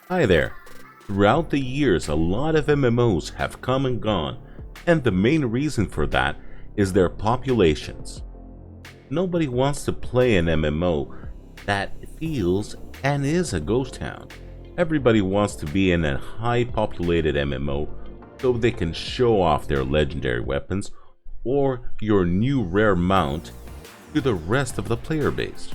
Hi there. Throughout the years, a lot of MMOs have come and gone, and the main reason for that is their populations. Nobody wants to play an MMO that feels and is a ghost town. Everybody wants to be in a high populated MMO so they can show off their legendary weapons or your new rare mount to the rest of the player base.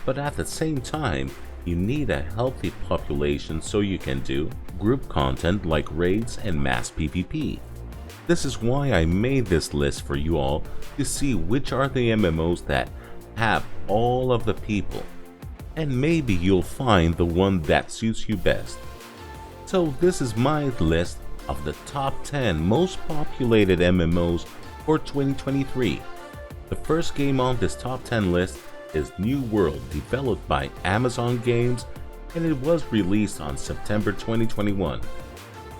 But at the same time, you need a healthy population so you can do group content like raids and mass PvP. This is why I made this list for you all to see which are the MMOs that have all of the people, and maybe you'll find the one that suits you best. So this is my list of the top 10 most populated MMOs for 2023. The first game on this top 10 list is New World, developed by Amazon Games, and it was released on September 2021.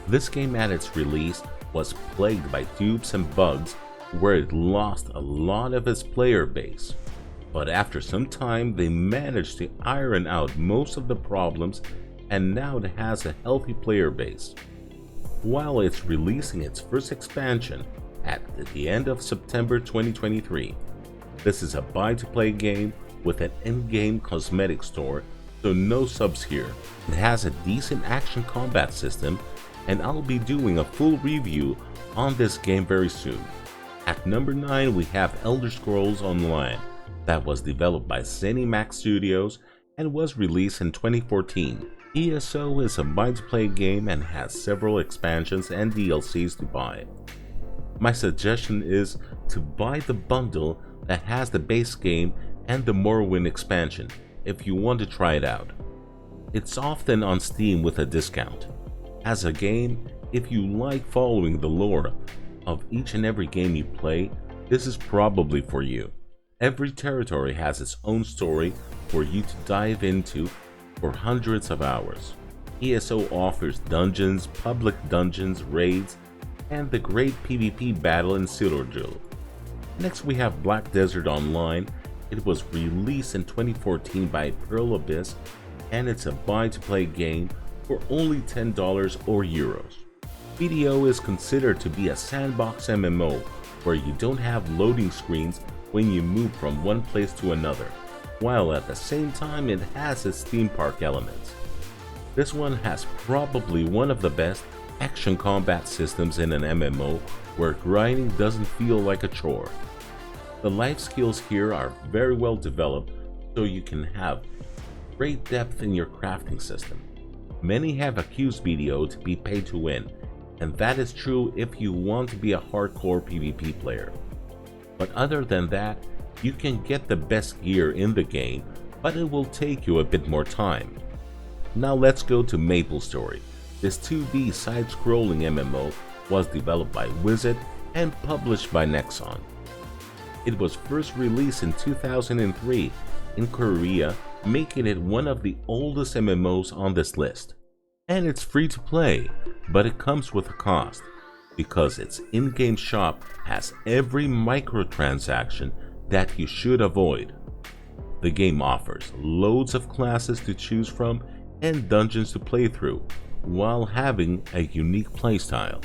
This game at its release was plagued by dupes and bugs where it lost a lot of its player base. But after some time they managed to iron out most of the problems, and now it has a healthy player base. While it's releasing its first expansion at the end of September 2023. This is a buy-to-play game with an in-game cosmetic store, so no subs here. It has a decent action combat system, and I'll be doing a full review on this game very soon. At number 9 we have Elder Scrolls Online, that was developed by ZeniMax Studios and was released in 2014. ESO is a buy-to-play game and has several expansions and DLCs to buy. My suggestion is to buy the bundle that has the base game and the Morrowind expansion if you want to try it out. It's often on Steam with a discount. As a game, if you like following the lore of each and every game you play, this is probably for you. Every territory has its own story for you to dive into for hundreds of hours. ESO offers dungeons, public dungeons, raids, and the great PvP battle in Citadel. Next we have Black Desert Online. It was released in 2014 by Pearl Abyss, and it's a buy-to-play game for only $10 or euros. BDO is considered to be a sandbox MMO where you don't have loading screens when you move from one place to another, while at the same time it has its theme park elements. This one has probably one of the best action combat systems in an MMO where grinding doesn't feel like a chore. The life skills here are very well developed, so you can have great depth in your crafting system. Many have accused BDO to be pay to win, and that is true if you want to be a hardcore PvP player. But other than that, you can get the best gear in the game, but it will take you a bit more time. Now let's go to MapleStory. This 2D side-scrolling MMO was developed by Wizard and published by Nexon. It was first released in 2003 in Korea, making it one of the oldest MMOs on this list. And it's free to play, but it comes with a cost, because its in-game shop has every microtransaction that you should avoid. The game offers loads of classes to choose from and dungeons to play through, while having a unique playstyle.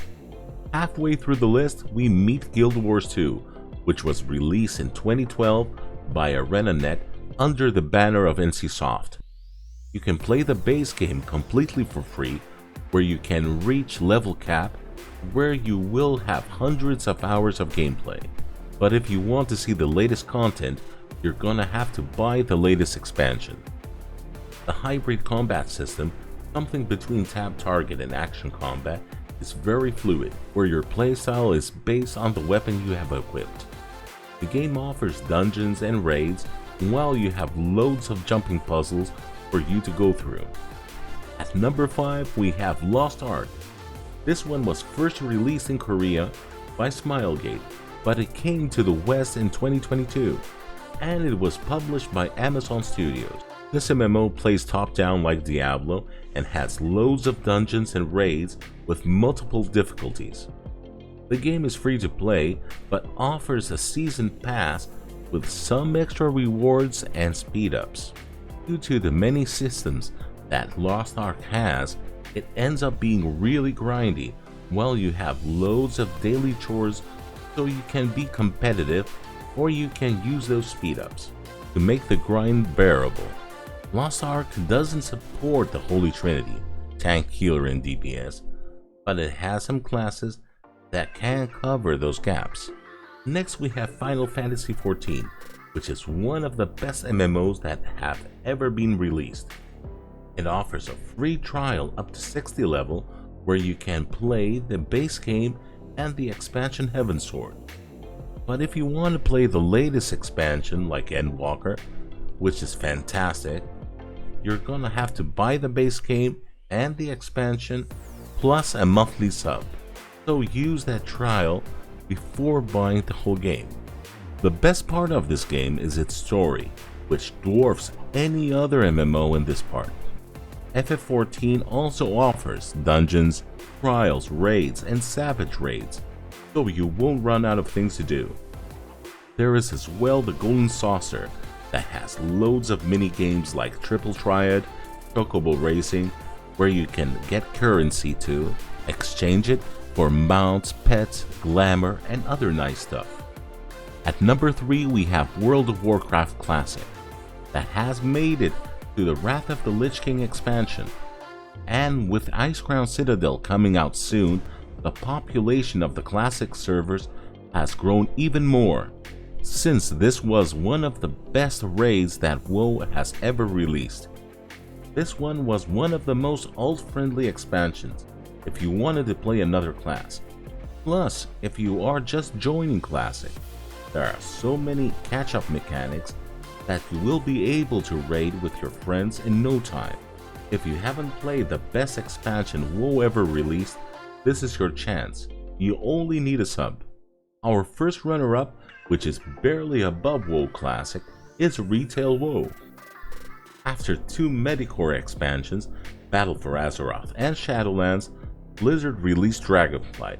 Halfway through the list, we meet Guild Wars 2, which was released in 2012 by ArenaNet under the banner of NCSoft. You can play the base game completely for free, where you can reach level cap, where you will have hundreds of hours of gameplay. But if you want to see the latest content, you're gonna have to buy the latest expansion. The hybrid combat system, something between tab target and action combat, is very fluid, where your playstyle is based on the weapon you have equipped. The game offers dungeons and raids, while you have loads of jumping puzzles for you to go through. At number 5 we have Lost Ark. This one was first released in Korea by Smilegate, but it came to the West in 2022, and it was published by Amazon Studios. This MMO plays top-down like Diablo and has loads of dungeons and raids with multiple difficulties. The game is free to play, but offers a season pass with some extra rewards and speed-ups. Due to the many systems that Lost Ark has, it ends up being really grindy, while you have loads of daily chores, so you can be competitive, or you can use those speed-ups to make the grind bearable. Lost Ark doesn't support the Holy Trinity, tank, healer, and DPS, but it has some classes that can cover those gaps. Next we have Final Fantasy XIV, which is one of the best MMOs that have ever been released. It offers a free trial up to 60 level where you can play the base game and the expansion Heavensward. But if you want to play the latest expansion like Endwalker, which is fantastic, you're gonna have to buy the base game and the expansion plus a monthly sub. So use that trial before buying the whole game. The best part of this game is its story, which dwarfs any other MMO in this part. FF14 also offers dungeons, trials, raids, and savage raids, so you won't run out of things to do. There is as well the Golden Saucer that has loads of mini games like Triple Tryout, Chocobo Racing, where you can get currency to exchange it for mounts, pets, glamour, and other nice stuff. At number 3 we have World of Warcraft Classic that has made it to the Wrath of the Lich King expansion, and with Icecrown Citadel coming out soon, the population of the classic servers has grown even more, since this was one of the best raids that WoW has ever released. This one was one of the most alt-friendly expansions if you wanted to play another class. Plus, if you are just joining Classic, there are so many catch-up mechanics that you will be able to raid with your friends in no time. If you haven't played the best expansion WoW ever released, this is your chance. You only need a sub. Our first runner-up, which is barely above WoW Classic, is Retail WoW. After 2 Medicore expansions, Battle for Azeroth and Shadowlands, Blizzard released Dragonflight,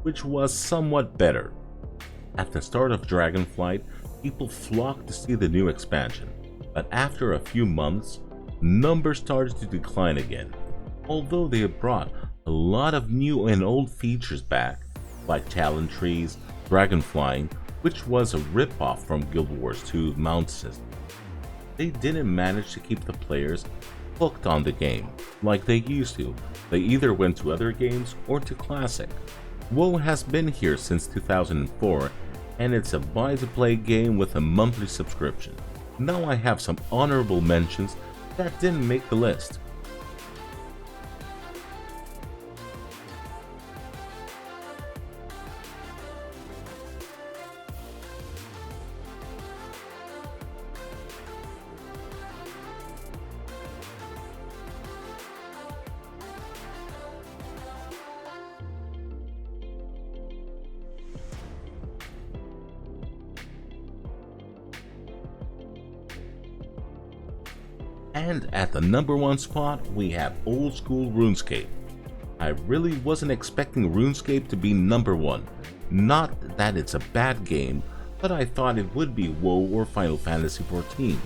which was somewhat better. At the start of Dragonflight, people flocked to see the new expansion, but after a few months, numbers started to decline again. Although they brought a lot of new and old features back, like talent trees, dragonflying, which was a rip-off from Guild Wars 2 mount system, they didn't manage to keep the players hooked on the game like they used to. They either went to other games or to Classic. WoW has been here since 2004, and it's a buy-to-play game with a monthly subscription. Now I have some honorable mentions that didn't make the list. And at the number 1 spot, we have Old School RuneScape. I really wasn't expecting RuneScape to be number 1. Not that it's a bad game, but I thought it would be WoW or Final Fantasy XIV.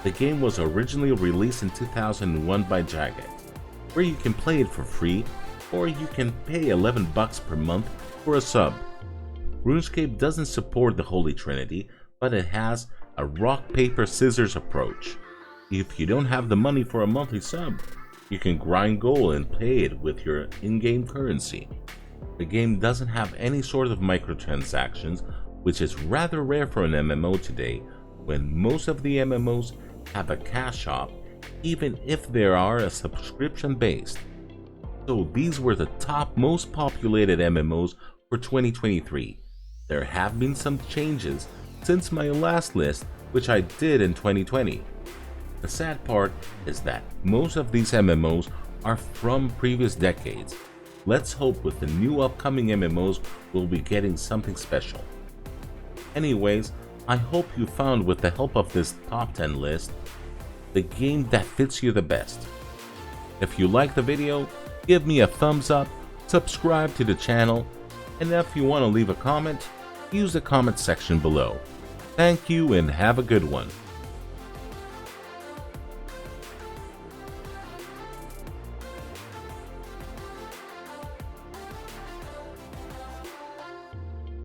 The game was originally released in 2001 by Jagged, where you can play it for free, or you can pay $11 per month for a sub. RuneScape doesn't support the Holy Trinity, but it has a rock, paper, scissors approach. If you don't have the money for a monthly sub, you can grind gold and pay it with your in-game currency. The game doesn't have any sort of microtransactions, which is rather rare for an MMO today, when most of the MMOs have a cash shop, even if they are a subscription based. So these were the top most populated MMOs for 2023. There have been some changes since my last list, which I did in 2020. The sad part is that most of these MMOs are from previous decades. Let's hope with the new upcoming MMOs we'll be getting something special. Anyways, I hope you found, with the help of this top 10 list, the game that fits you the best. If you like the video, give me a thumbs up, subscribe to the channel, and if you want to leave a comment, use the comment section below. Thank you and have a good one.